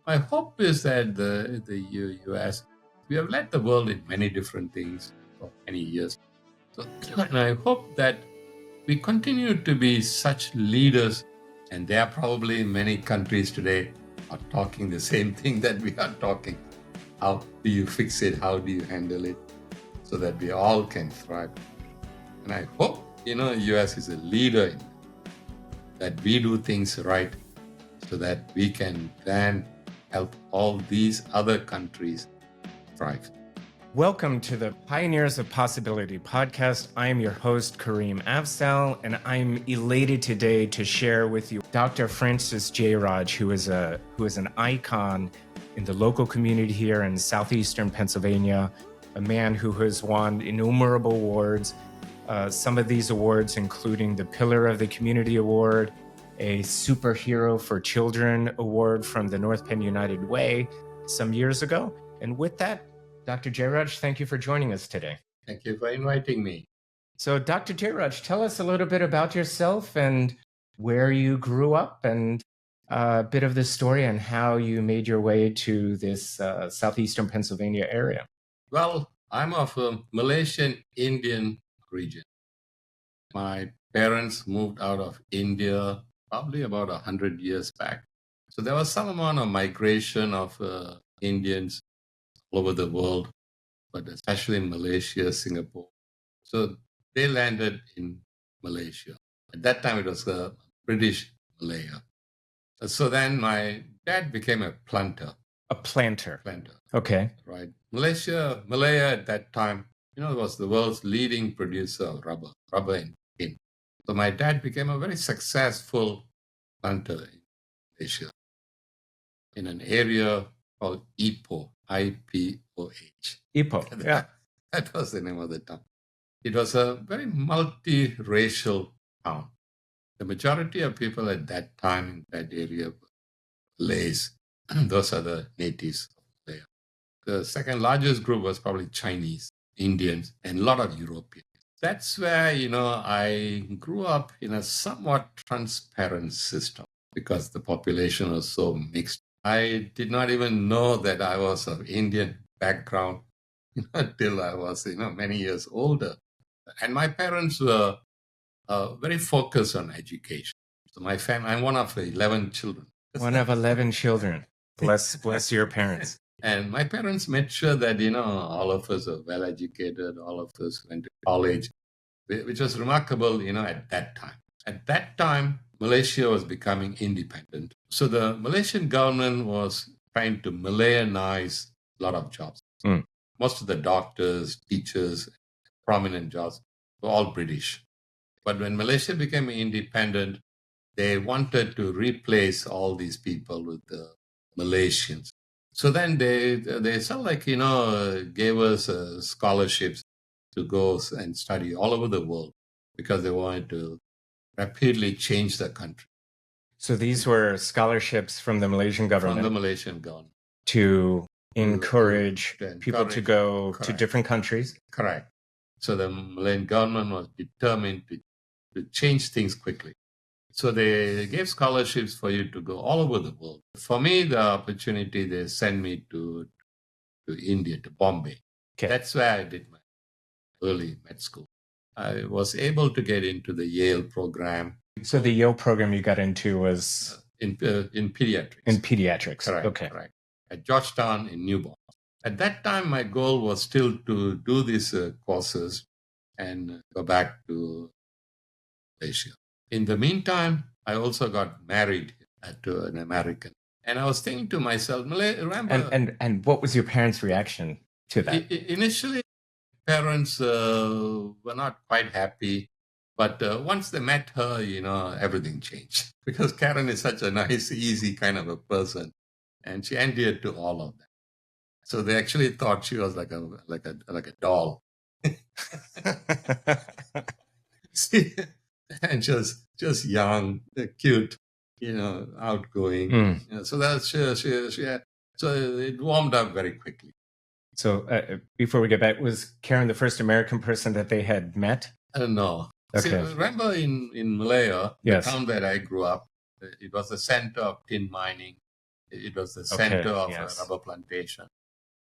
My hope is that the U.S., we have led the world in many different things for many years. So, and I hope that we continue to be such leaders, and there are probably many countries today are talking the same thing that we are talking. How do you fix it? How do you handle it so that we all can thrive? And I hope, US is a leader in that we do things right so that we can then help all these other countries thrive. Welcome to the Pioneers of Possibility podcast. I am your host, Kareem Afzal, and I'm elated today to share with you Dr. Francis Jeyaraj, who is an icon in the local community here in southeastern Pennsylvania, a man who has won innumerable awards. Some of these awards including the Pillar of the Community Award, a Superhero for Children Award from the North Penn United Way some years ago. And with that, Dr. Jeyaraj, thank you for joining us today. Thank you for inviting me. So, Dr. Jeyaraj, tell us a little bit about yourself and where you grew up and a bit of the story and how you made your way to this southeastern Pennsylvania area. Well, I'm of a Malaysian Indian region. My parents moved out of India probably about 100 years back. So there was some amount of migration of Indians all over the world, but especially in Malaysia, Singapore. So they landed in Malaysia. At that time, it was British Malaya. So then my dad became a planter. A planter. Planter. Okay. Right. Malaya at that time, was the world's leading producer of rubber and tin. So my dad became a very successful planter in Malaysia in an area called Ipoh, I-P-O-H. Ipoh, yeah. That was the name of the town. It was a very multiracial town. The majority of people at that time in that area were Malays. Those are the natives of Malaya. The second largest group was probably Chinese, Indians, and a lot of Europeans. That's where, I grew up in a somewhat transparent system because the population was so mixed. I did not even know that I was of Indian background until I was, many years older. And my parents were very focused on education. So my family, I'm one of 11 children. One of 11 children. Bless your parents. And my parents made sure that, all of us are well educated, all of us went to college, which was remarkable, at that time. At that time, Malaysia was becoming independent. So the Malaysian government was trying to Malayanize a lot of jobs. Most of the doctors, teachers, prominent jobs were all British. But when Malaysia became independent, they wanted to replace all these people with the Malaysians. So then they sort of gave us scholarships to go and study all over the world because they wanted to rapidly change the country. So these were scholarships from the Malaysian government? From the Malaysian government. To encourage people to go to different countries? Correct. So the Malayan government was determined to change things quickly. So they gave scholarships for you to go all over the world. For me, the opportunity, they sent me to India, to Bombay. Okay. That's where I did my early med school. I was able to get into the Yale program. So the Yale program you got into was? In pediatrics. In pediatrics. Correct. Okay. Correct. At Georgetown in newborn. At that time, my goal was still to do these courses and go back to Malaysia. In the meantime, I also got married to an American. And I was thinking to myself, remember... And what was your parents' reaction to that? Initially, parents were not quite happy. But once they met her, everything changed. Because Karen is such a nice, easy kind of a person. And she adhered to all of that. So they actually thought she was like a doll. See? And just young, cute, outgoing. So that's she had, so it warmed up very quickly. So before we get back, was Karen the first American person that they had met? No. Okay. See, remember in Malaya, yes, the town where I grew up, it was the center of tin mining. It was the center of yes. a rubber plantation.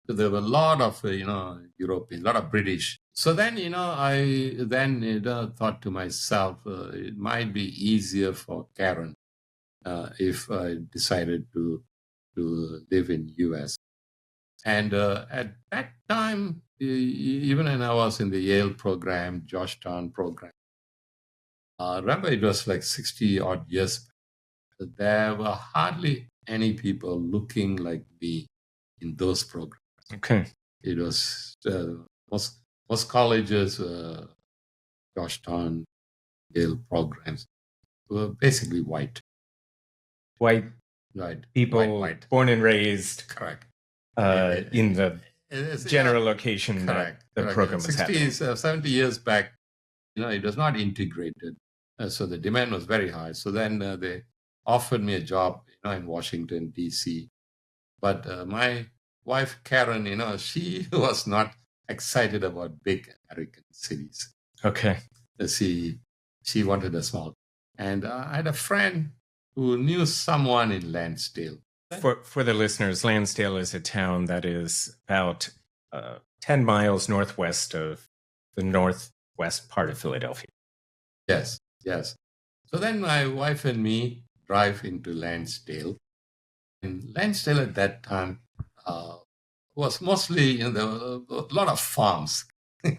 So there were a lot of, Europeans, a lot of British. So then, I then thought to myself, it might be easier for Karen if I decided to live in US. And at that time, even when I was in the Yale program, Georgetown program, remember it was like 60 odd years back. There were hardly any people looking like me in those programs. Okay. It was most colleges, Georgetown, Yale programs were basically white. White Right. people White. born and raised Correct. in the general yeah, location correct. that the Correct. program was happening. 70 years back, it was not integrated. So the demand was very high. So then they offered me a job, in Washington, D.C. But my wife, Karen, she was not excited about big American cities. Okay. She wanted a small. And I had a friend who knew someone in Lansdale. For the listeners, Lansdale is a town that is about 10 miles northwest of the northwest part of Philadelphia. Yes. So then my wife and me drive into Lansdale. And Lansdale at that time was mostly, there were a lot of farms. I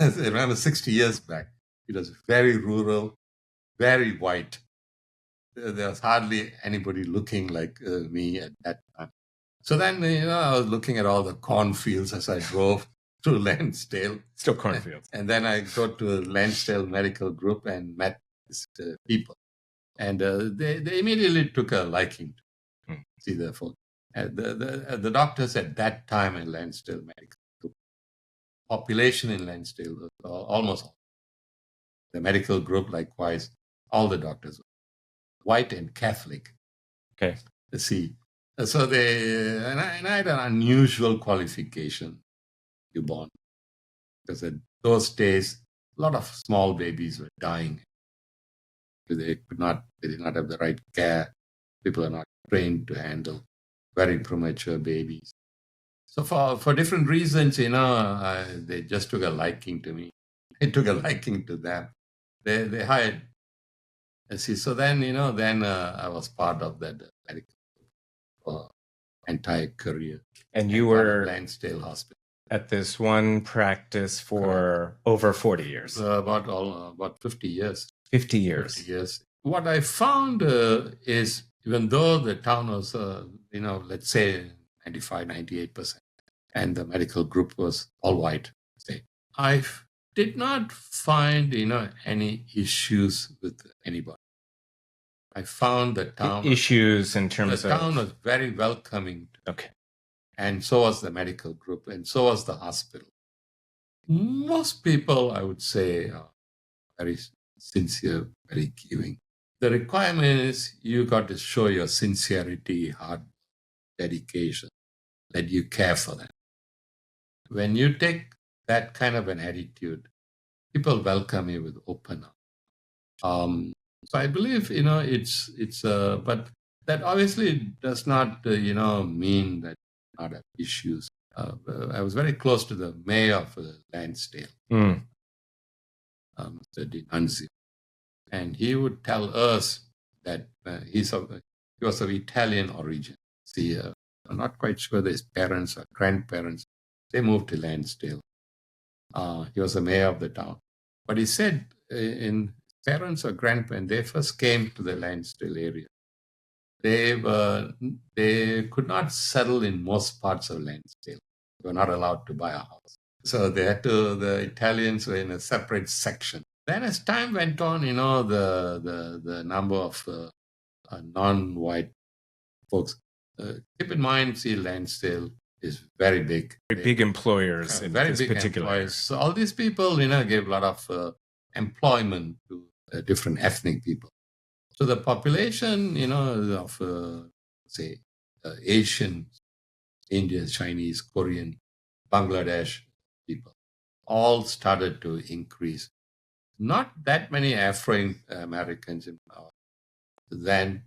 remember 60 years back. It was very rural, very white. There was hardly anybody looking like me at that time. So then, I was looking at all the cornfields as I drove through Lansdale. Still cornfields. And then I go to Lansdale Medical Group and met these people. And they immediately took a liking to see the folks. The doctors at that time in Lansdale Medical Group, population in Lansdale was almost all. The medical group, likewise, all the doctors were white and Catholic. Okay. See, so and I had an unusual qualification, newborn, because at those days, a lot of small babies were dying. They did not have the right care. People are not trained to handle very premature babies. So for different reasons, they just took a liking to me. I took a liking to them. They hired. See, so then I was part of that medical entire career. And you were Lansdale Hospital at this one practice for over 40 years. About 50 years. 50 years. 50 years. What I found is, even though the town was, let's say 95, 98%, and the medical group was all white, I did not find, any issues with anybody. I found the town... Issues in terms of... The town was very welcoming. Okay. And so was the medical group, and so was the hospital. Most people, I would say, are very sincere, very giving. The requirement is you got to show your sincerity, heart, dedication, that you care for them. When you take that kind of an attitude, people welcome you with open arms. So I believe, it's but that obviously does not, mean that you not have issues. I was very close to the mayor of Lansdale, Mr. D'Annunzio. And he would tell us that he was of Italian origin. See, I'm not quite sure that his parents or grandparents, they moved to Lansdale. He was the mayor of the town. But he said in parents or grandparents, they first came to the Lansdale area. They could not settle in most parts of Lansdale. They were not allowed to buy a house. So the Italians were in a separate section. Then as time went on, the number of non-white folks, keep in mind, see, Lansdale is very big. Big employers in very this big particular area. employers. So all these people, gave a lot of employment to different ethnic people. So the population, of, say, Asian, Indian, Chinese, Korean, Bangladesh people, all started to increase. Not that many Afro-Americans in power. Then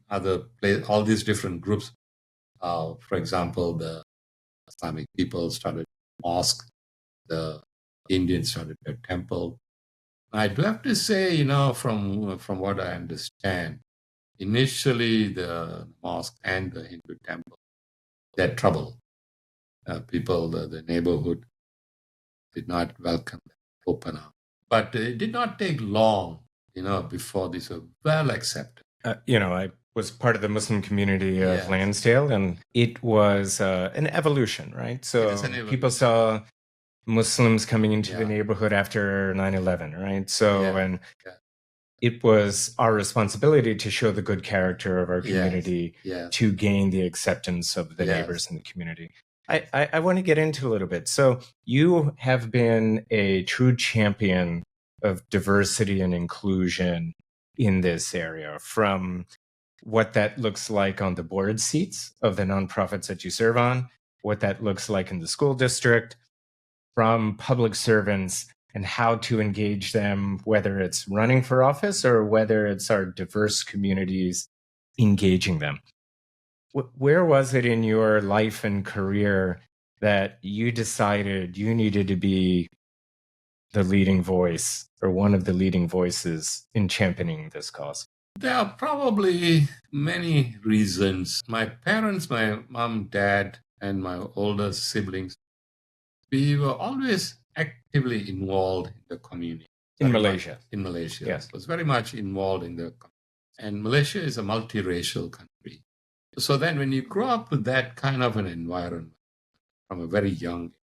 all these different groups For example, the Islamic people started a mosque, the Indians started a temple. I do have to say, from what I understand, initially the mosque and the Hindu temple, they had trouble. People, the neighborhood did not welcome them, open up. But it did not take long, before these were well accepted. I was part of the Muslim community of Yes. Lansdale, and it was an evolution, right? So It is an people evolution. saw Muslims coming into the Yeah. neighborhood after 9/11, right? So, Yeah. and Yeah. it was our responsibility to show the good character of our community Yes. to gain the acceptance of the Yes. neighbors in the community. I want to get into a little bit. So you have been a true champion of diversity and inclusion in this area, from what that looks like on the board seats of the nonprofits that you serve on, what that looks like in the school district, from public servants, and how to engage them, whether it's running for office or whether it's our diverse communities engaging them. Where was it in your life and career that you decided you needed to be the leading voice or one of the leading voices in championing this cause? There are probably many reasons. My parents, my mom, dad, and my older siblings, we were always actively involved in the community. In Malaysia. In Malaysia. Yes. Was very much involved in the community. And Malaysia is a multiracial country. So then when you grow up with that kind of an environment from a very young age,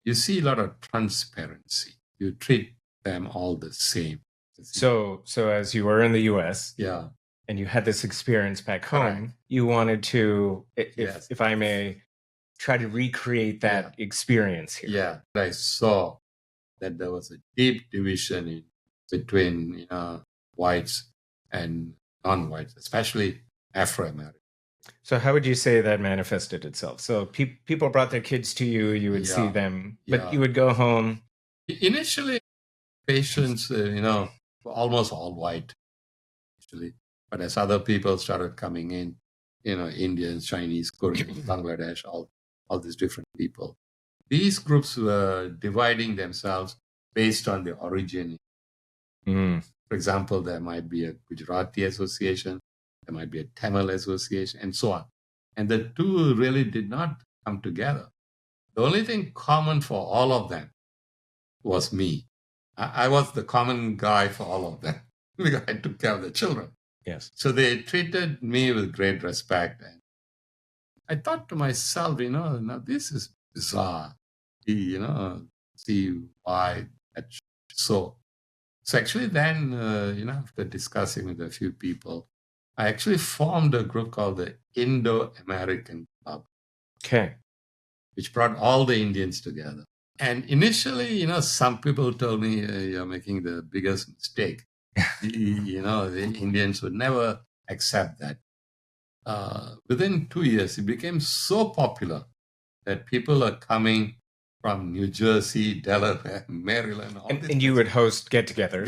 you see a lot of transparency. You treat them all the same. So as you were in the US, Yeah. and you had this experience back Correct. home, you wanted to, Yes. if I may, try to recreate that experience here. Yeah. I saw that there was a deep division between whites and non-whites, especially Afro-Americans. So how would you say that manifested itself? So people brought their kids to you, you would see them, but you would go home. Initially, patients, were almost all white, actually. But as other people started coming in, Indians, Chinese, Koreans, Bangladesh, all these different people, these groups were dividing themselves based on their origin. For example, there might be a Gujarati association, there might be a Tamil association, and so on. And the two really did not come together. The only thing common for all of them was me. I was the common guy for all of them because I took care of the children. Yes. So they treated me with great respect. And I thought to myself, now this is bizarre. See why that's so. So actually then, after discussing with a few people, I actually formed a group called the Indo-American Club. Okay. Which brought all the Indians together. And initially, some people told me, you're making the biggest mistake. The Indians would never accept that. Within 2 years, it became so popular that people are coming from New Jersey, Delaware, Maryland. And you would host get-togethers.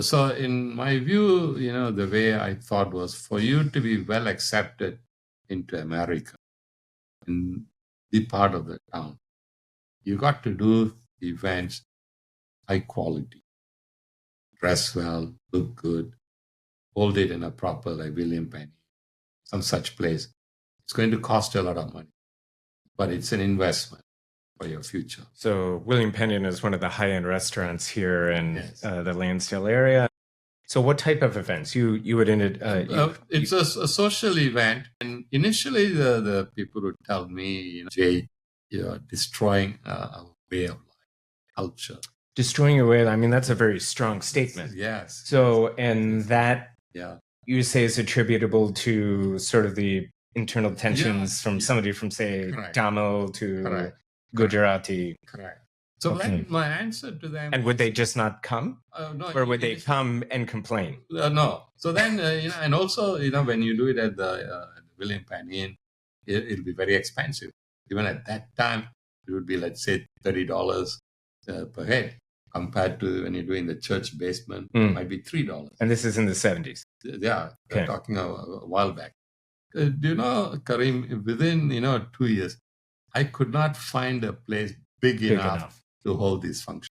So in my view, the way I thought was for you to be well accepted into America and be part of the town, you got to do events high quality, dress well, look good, hold it in a proper, like William Penny, some such place. It's going to cost a lot of money, but it's an investment for your future. So William Pennion is one of the high-end restaurants here in the Lansdale area. So what type of events? You would end it? It's a social event. And initially the people would tell me, Jay, you're destroying our way of life, culture. Destroying your way, I mean, that's a very strong statement. Yes. So, and that you say is attributable to sort of the internal tensions from somebody from, say, Tamil to Gujarati. Correct. So then my answer to them... And would they just not come? No. Or would they come and complain? No. So then, and also, when you do it at the William Penny Inn, it'll be very expensive. Even at that time, it would be, let's say, $30 per head. Compared to when you do in the church basement, it might be $3. And this is in the 70s? Yeah, we're talking a while back. Do you know, Kareem, within, 2 years, I could not find a place big enough to hold these functions.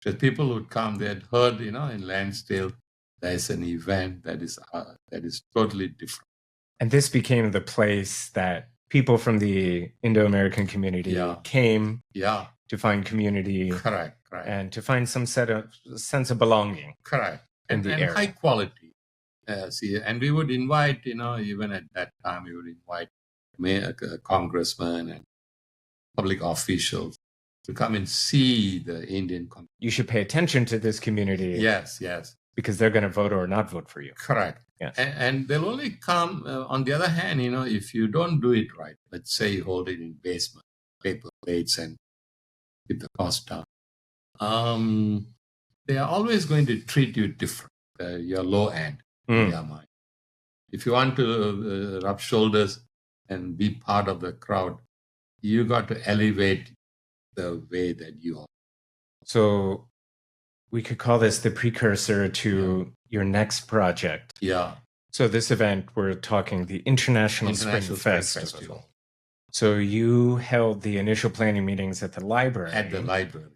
Because people would come, they had heard, in Lansdale, there's an event that is totally different. And this became the place that people from the Indo-American community came to find community. Correct. And to find some sense of belonging. Correct. In the area. High quality. And we would invite, even at that time, we would invite congressmen and public officials to come and see the Indian community. You should pay attention to this community. Yes. Because they're going to vote or not vote for you. Correct. Yes. And they'll only come, on the other hand, if you don't do it right, let's say you hold it in basement, paper plates, and keep the cost down, they are always going to treat you different. You're low end in their mind. If you want to rub shoulders and be part of the crowd, you got to elevate the way that you are. So we could call this the precursor to your next project. Yeah. So this event, we're talking the International Spring Festival. So you held the initial planning meetings at the library. At the library.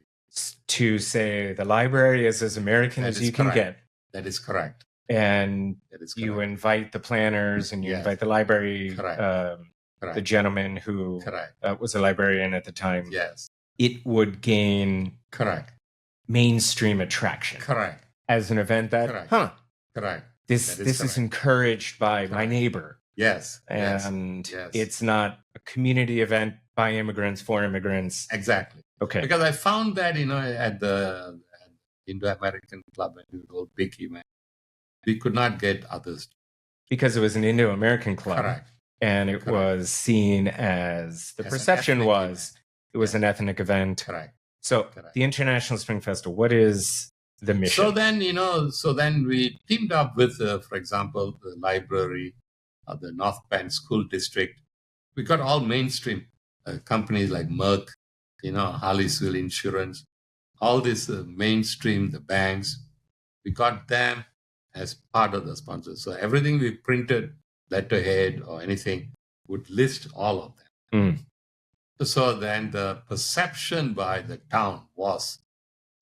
To say the library is as American as you can get. That is correct. And you invite the planners and you invite the library, the gentleman who was a librarian at the time. Yes. It would gain mainstream attraction. Correct. As an event that, Correct. This is encouraged by my neighbor. Yes. And it's not a community event by immigrants for immigrants. Exactly. Okay. Because I found that, at the Indo-American Club and we would hold big event, we could not get others. Because it was an Indo-American club. Correct. And it was seen as, the perception was, it was an ethnic event. Correct. So the International Spring Festival, what is the mission? So then, we teamed up with, for example, the library, the North Penn School District. We got all mainstream companies like Merck, Harleysville Insurance, all this mainstream, the banks. We got them as part of the sponsors. So everything we printed, letterhead or anything, would list all of them. So then the perception by the town was,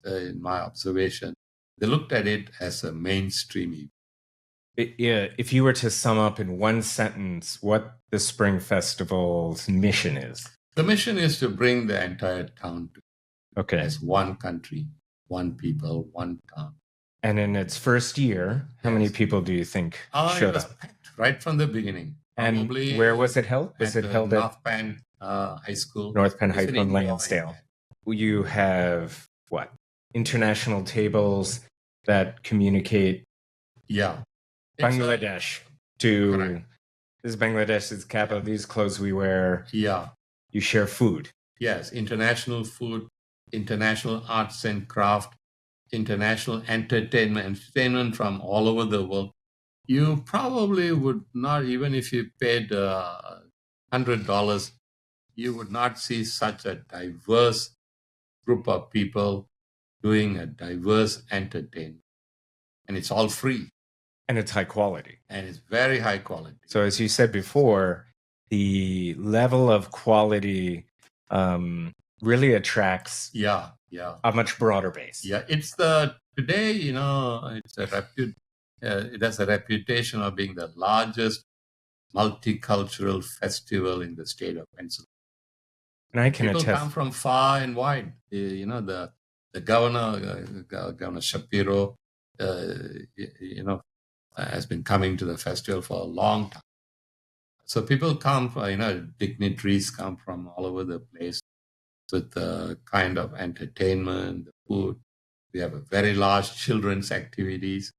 in my observation, they looked at it as a mainstream event. If you were to sum up in one sentence what the Spring Festival's mission is. The mission is to bring the entire town together as one country, one people, one town. And in its first year, how many people do you think showed up? Packed right from the beginning. And probably where was it held? Was it held at North Penn High School? North Penn High School in Lansdale. You have what? International tables that communicate Bangladesh to this is Bangladesh's capital, these clothes we wear. Yeah. You share food. Yes, international food, international arts and craft, international entertainment from all over the world. You probably would not, even if you paid $100, you would not see such a diverse group of people doing a diverse entertainment. And it's all free. And it's high quality. And it's very high quality. So as you said before, the level of quality really attracts a much broader base. Yeah, it's today, it's it has a reputation of being the largest multicultural festival in the state of Pennsylvania. And I can People attest. come from far and wide. The governor, Governor Shapiro, has been coming to the festival for a long time. So people come, dignitaries come from all over the place with the kind of entertainment, the food. We have a very large children's activities.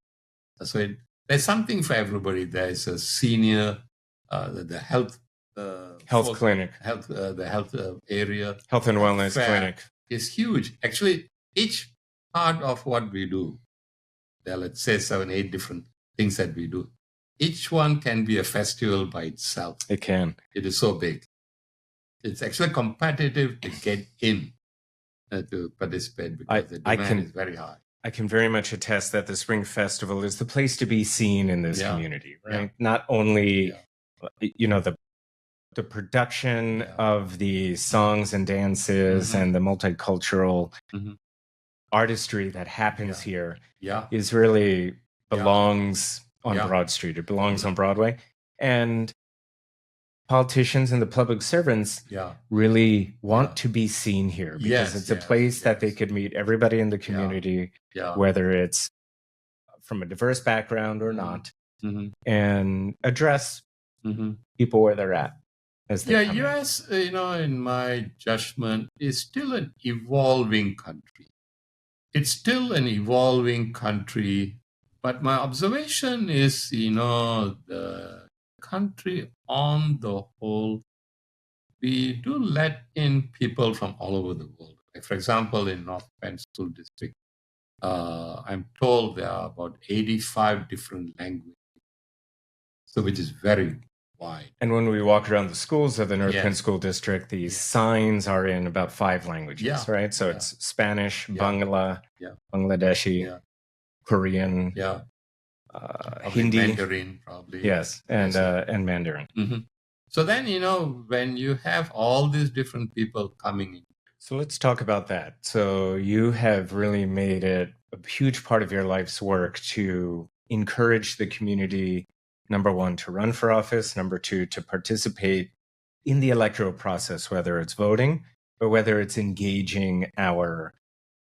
So there's something for everybody. There's a senior, the health clinic, the health area, health and wellness clinic is huge. Actually, each part of what we do, there are, let's say 7, 8 different things that we do. Each one can be a festival by itself. It can. It is so big. It's actually competitive to get in to participate because the demand is very high. I can very much attest that the Spring Festival is the place to be seen in this community, right? Yeah. Not only the production Yeah. of the songs and dances Mhm. and the multicultural Mhm. artistry that happens Yeah. here Yeah. is really Yeah. belongs on Yeah. Broad Street. It belongs Mhm. on Broadway. And politicians and the public servants Yeah. really want Yeah. to be seen here because Yes. it's a Yes. place that they Yes. could meet everybody in the Yeah. community, Yeah. whether it's from a diverse background or Mhm. not, Mhm. and address Mhm. people where they're at as they Yeah. come in. U.S. In my judgment, is still an evolving country. It's still an evolving country, but my observation is, the country on the whole, we do let in people from all over the world. Like, for example, in North Penn School District, I'm told there are about 85 different languages, so which is very wide. And when we walk around the schools of the North Penn Yes. School District, the Yeah. signs are in about 5 languages, Yeah. right? So Yeah. it's Spanish, Yeah. Bangla, Yeah. Bangladeshi, Yeah. Korean, Yeah. Probably Hindi, Mandarin, probably. yes, and Yes. Mandarin. Mhm. So then, when you have all these different people coming in. So let's talk about that. So you have really made it a huge part of your life's work to encourage the community, number one, to run for office, number two, to participate in the electoral process, whether it's voting or whether it's engaging our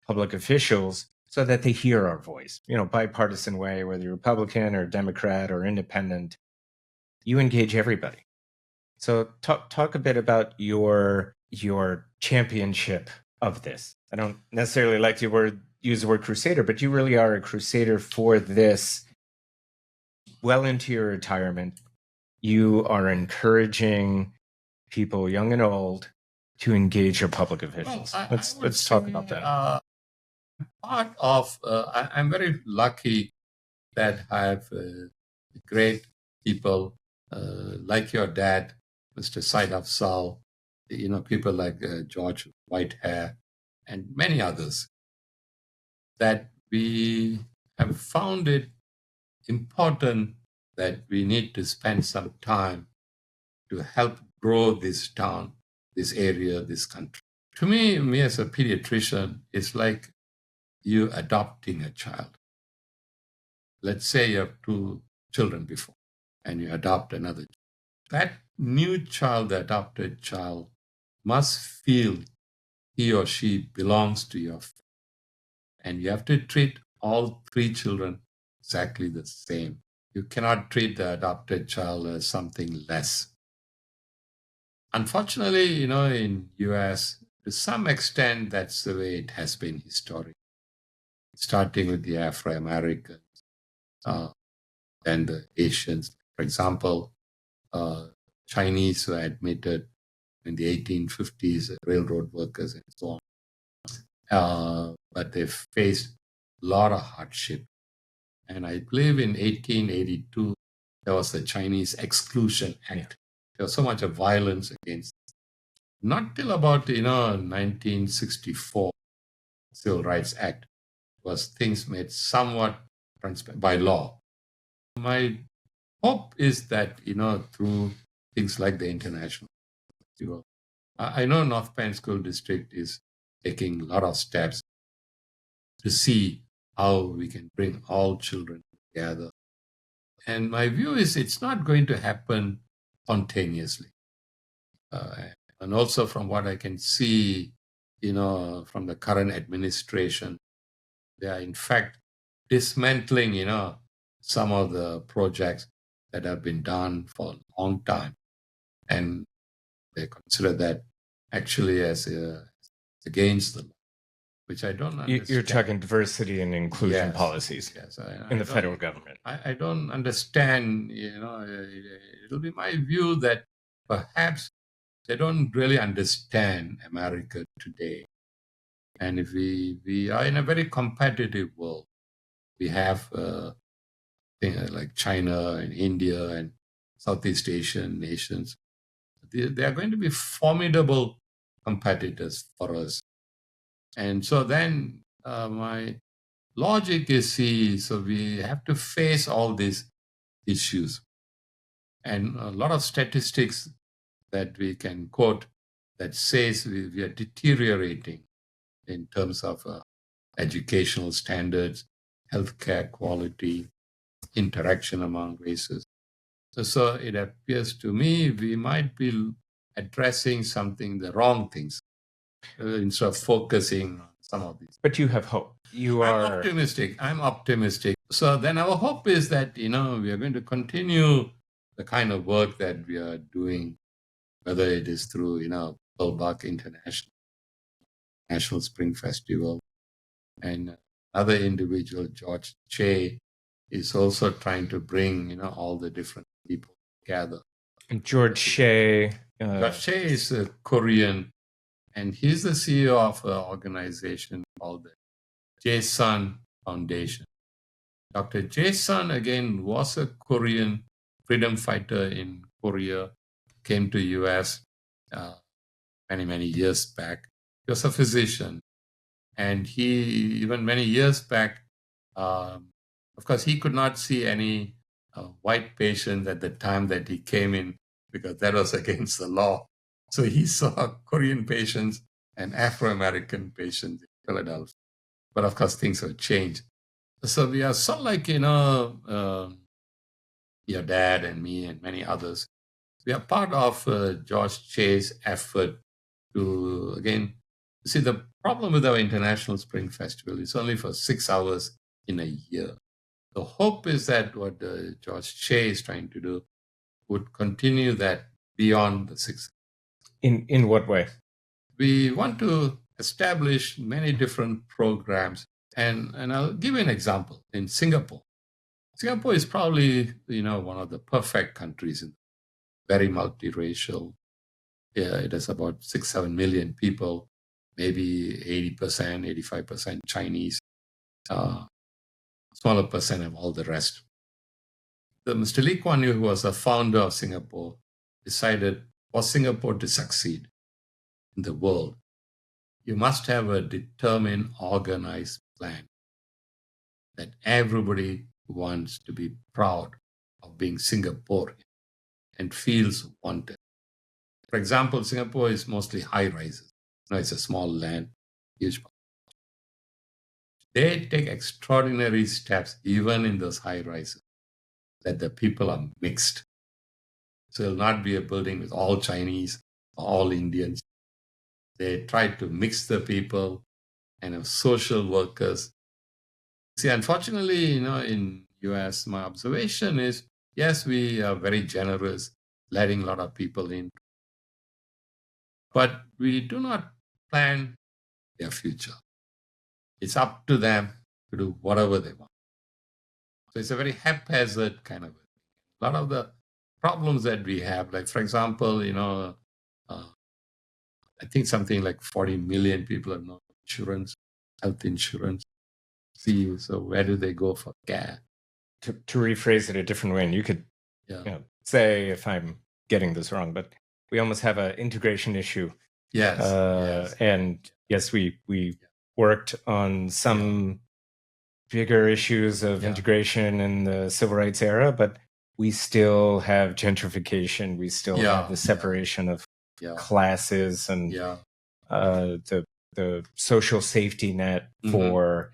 public officials so that they hear our voice, bipartisan way, whether you're Republican or Democrat or independent, you engage everybody. So talk a bit about your championship of this. I don't necessarily like to use the word crusader, but you really are a crusader for this. Well into your retirement, you are encouraging people, young and old, to engage your public officials. Well, Let's talk about that. I'm very lucky that I have great people like your dad, Mr. Said Afzal, people like George Whitehair, and many others, that we have found it important that we need to spend some time to help grow this town, this area, this country. To me as a pediatrician, it's like you adopting a child. Let's say you have 2 children before, and you adopt another. That new child, the adopted child, must feel he or she belongs to your family. And you have to treat all 3 children exactly the same. You cannot treat the adopted child as something less. Unfortunately, in US, to some extent, that's the way it has been historically, starting with the Afro-Americans, then the Asians. For example, Chinese were admitted in the 1850s, railroad workers and so on. But they faced a lot of hardship. And I believe in 1882, there was the Chinese Exclusion Act. Yeah. There was so much of violence against them. Not till about, 1964, Civil Rights Act, was things made somewhat transparent by law. My hope is that, through things like the International Festival, I know North Penn School District is taking a lot of steps to see how we can bring all children together. And my view is it's not going to happen spontaneously. And also from what I can see, from the current administration, they are in fact dismantling, some of the projects that have been done for a long time. And they consider that actually as against the law, which I don't understand. You're talking diversity and inclusion Yes, policies yes, in the federal government. I don't understand, it'll be my view that perhaps they don't really understand America today. And if we are in a very competitive world, we have things like China and India and Southeast Asian nations. They are going to be formidable competitors for us. And so then my logic is, so we have to face all these issues. And a lot of statistics that we can quote that says we are deteriorating in terms of educational standards, healthcare quality, interaction among races. So it appears to me we might be addressing the wrong things instead of focusing on some of these. But you have hope. I'm optimistic. So then our hope is that, we are going to continue the kind of work that we are doing, whether it is through, Bullbuck International, National Spring Festival, and other individual, George Che, is also trying to bring, all the different people together. And George Che. George Che is a Korean, and he's the CEO of an organization called the Jae Foundation. Dr. Jae again, was a Korean freedom fighter in Korea, came to US many, many years back. He was a physician. And he, even many years back, of course, he could not see any white patients at the time that he came in because that was against the law. So he saw Korean patients and Afro-American patients in Philadelphia. But of course, things have changed. So we are sort of like, your dad and me and many others. We are part of George Che's effort to, again, see, the problem with our International Spring Festival is only for 6 hours in a year. The hope is that what George Che is trying to do would continue that beyond the 6 hours. In what way? We want to establish many different programs. And I'll give you an example. In Singapore is probably, one of the perfect countries, very multiracial. Yeah, it has about 6-7 million people, maybe 80%, 85% Chinese, smaller percent of all the rest. Mr. Lee Kuan Yew, who was the founder of Singapore, decided for Singapore to succeed in the world, you must have a determined, organized plan that everybody wants to be proud of being Singaporean and feels wanted. For example, Singapore is mostly high rises. It's a small land, huge. They take extraordinary steps, even in those high rises, that the people are mixed. So it'll not be a building with all Chinese, all Indians. They try to mix the people and have social workers. See, unfortunately, in US, my observation is, yes, we are very generous, letting a lot of people in, but we do not plan their future. It's up to them to do whatever they want. So it's a very haphazard kind of thing. A lot of the problems that we have, like, for example, I think something like 40 million people have no insurance, health insurance. See, so where do they go for care? To rephrase it a different way, and you could say if I'm getting this wrong, but we almost have an integration issue. Yes. And yes, we worked on some bigger issues of integration in the civil rights era, but we still have gentrification. We still have the separation of classes, and the social safety net for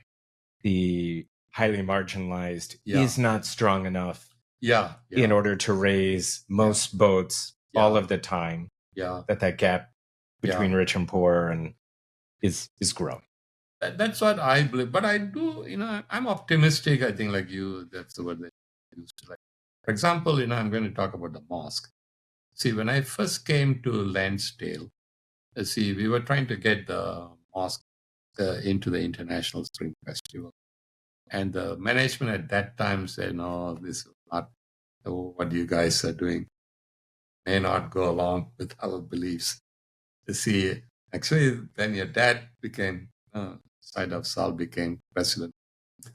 the highly marginalized is not strong enough in order to raise most boats all of the time. That gap between rich and poor and is growing. That's what I believe. But I do, I'm optimistic. I think, like you, that's the word that I used to like. For example, I'm going to talk about the mosque. See, when I first came to Lansdale, we were trying to get the mosque into the International Spring Festival. And the management at that time said, no, this is not what you guys are doing. May not go along with our beliefs. See, actually, then your dad became, Syed Afzal became president.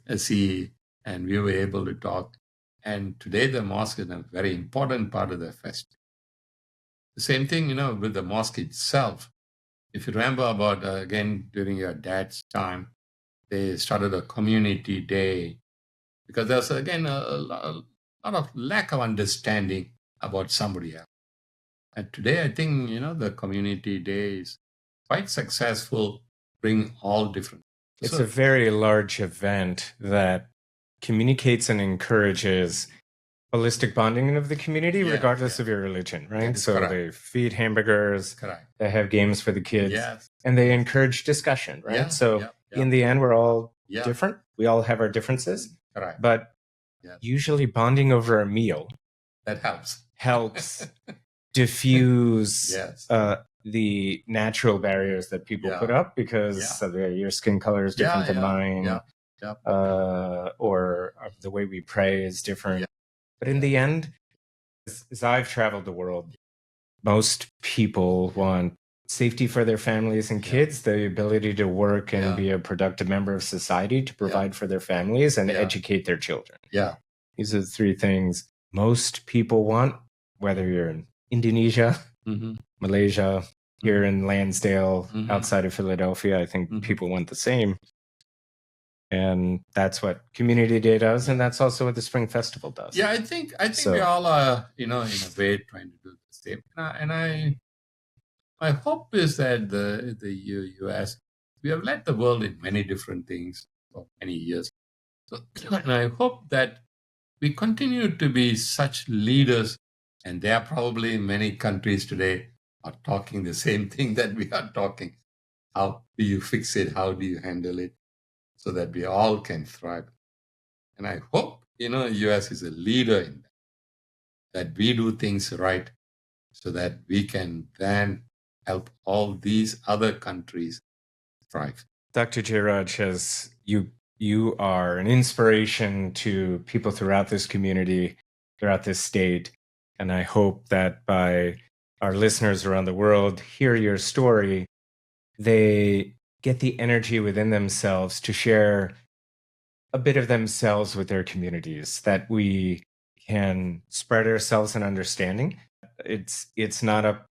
And we were able to talk. And today the mosque is a very important part of the festival. The same thing, with the mosque itself. If you remember about, again, during your dad's time, they started a community day because there's, again, a lot of lack of understanding about somebody else. And today, I think, the community day is quite successful, bring all different. It's a very large event that communicates and encourages holistic bonding of the community, regardless of your religion, right? So correct. they feed hamburgers, Correct. they have games for the kids, Yes. and they encourage discussion, right? In the end, we're all different. We all have our differences, Correct. but usually bonding over a meal that helps diffuse the natural barriers that people put up because of your skin color is different than mine, or the way we pray is different. But in the end, as I've traveled the world, most people want safety for their families and kids, the ability to work and be a productive member of society, to provide for their families and educate their children. These are the three things most people want, whether you're in Indonesia, Malaysia, here in Lansdale, outside of Philadelphia. I think people want the same. And that's what Community Day does, and that's also what the Spring Festival does. Yeah, I think we all are, in a way, trying to do the same. And my hope is that the U.S., we have led the world in many different things for many years. So, and I hope that we continue to be such leaders, and there are probably many countries today are talking the same thing that we are talking. How do you fix it? How do you handle it? So that we all can thrive. And I hope, U.S. is a leader in that we do things right so that we can then help all these other countries thrive. Dr. Jeyaraj, you are an inspiration to people throughout this community, throughout this state. And I hope that by our listeners around the world hear your story, they get the energy within themselves to share a bit of themselves with their communities, that we can spread ourselves in understanding. It's not up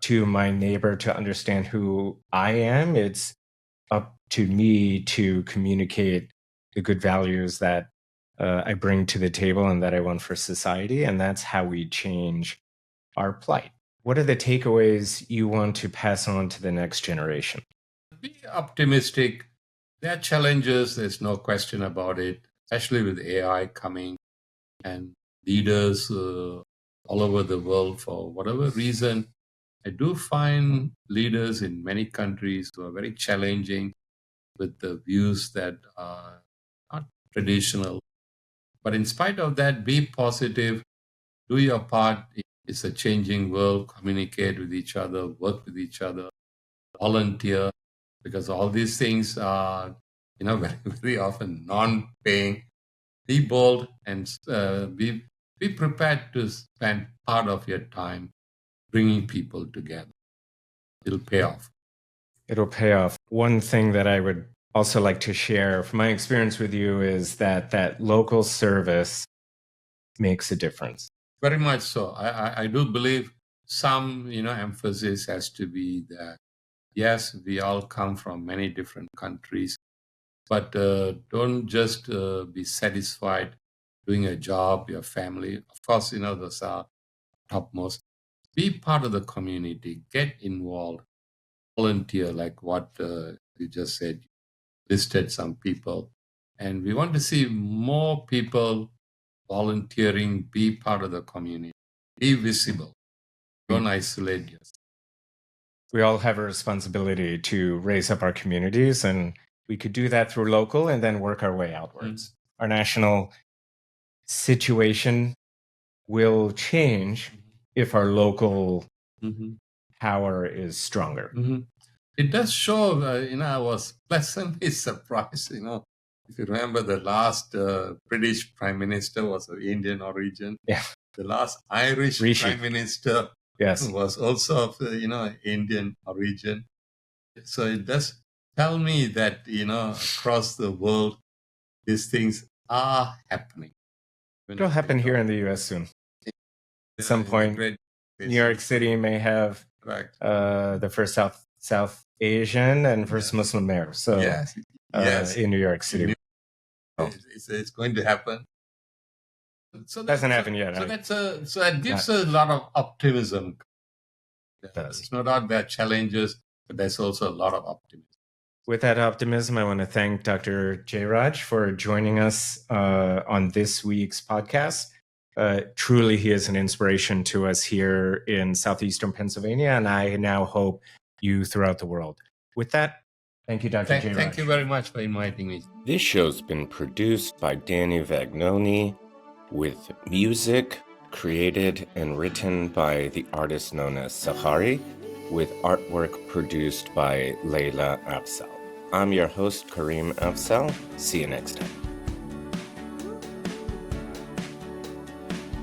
to my neighbor to understand who I am. It's up to me to communicate the good values that I bring to the table and that I want for society. And that's how we change our plight. What are the takeaways you want to pass on to the next generation? Be optimistic. There are challenges, there's no question about it, especially with AI coming and leaders all over the world for whatever reason. I do find leaders in many countries who are very challenging with the views that are not traditional. But in spite of that, be positive, do your part. It's a changing world. Communicate with each other, work with each other, volunteer, because all these things are, very, very often non-paying. Be bold and be prepared to spend part of your time bringing people together. It'll pay off. It'll pay off. One thing that I would also like to share from my experience with you is that local service makes a difference. Very much so. I do believe some, emphasis has to be that, yes, we all come from many different countries, but don't just be satisfied doing a job, your family. Of course, those are topmost. Be part of the community, get involved, volunteer, like what you just said, listed some people. And we want to see more people volunteering, be part of the community, be visible, don't isolate yourself. We all have a responsibility to raise up our communities, and we could do that through local and then work our way outwards. Our national situation will change if our local power is stronger. It does show, I was pleasantly surprised, if you remember the last British Prime Minister was of Indian origin. Yeah. The last Irish Prime Minister was also of, Indian origin. So it does tell me that, across the world, these things are happening. It'll happen here in the U.S. soon. At some point, New York City may have the first South Asian and first Muslim mayor. So in New York City. It's going to happen. So Hasn't happened yet. So that gives a lot of optimism. It does. There's no doubt there are challenges, but there's also a lot of optimism. With that optimism, I want to thank Dr. Jeyaraj for joining us on this week's podcast. Truly, he is an inspiration to us here in southeastern Pennsylvania, and I now hope you throughout the world. With that, thank you, Dr. Jeyaraj. Thank you very much for inviting me. This show's been produced by Danny Vagnoni, with music created and written by the artist known as Sahari, with artwork produced by Laila Afzal. I'm your host, Kareem Afzal. See you next time.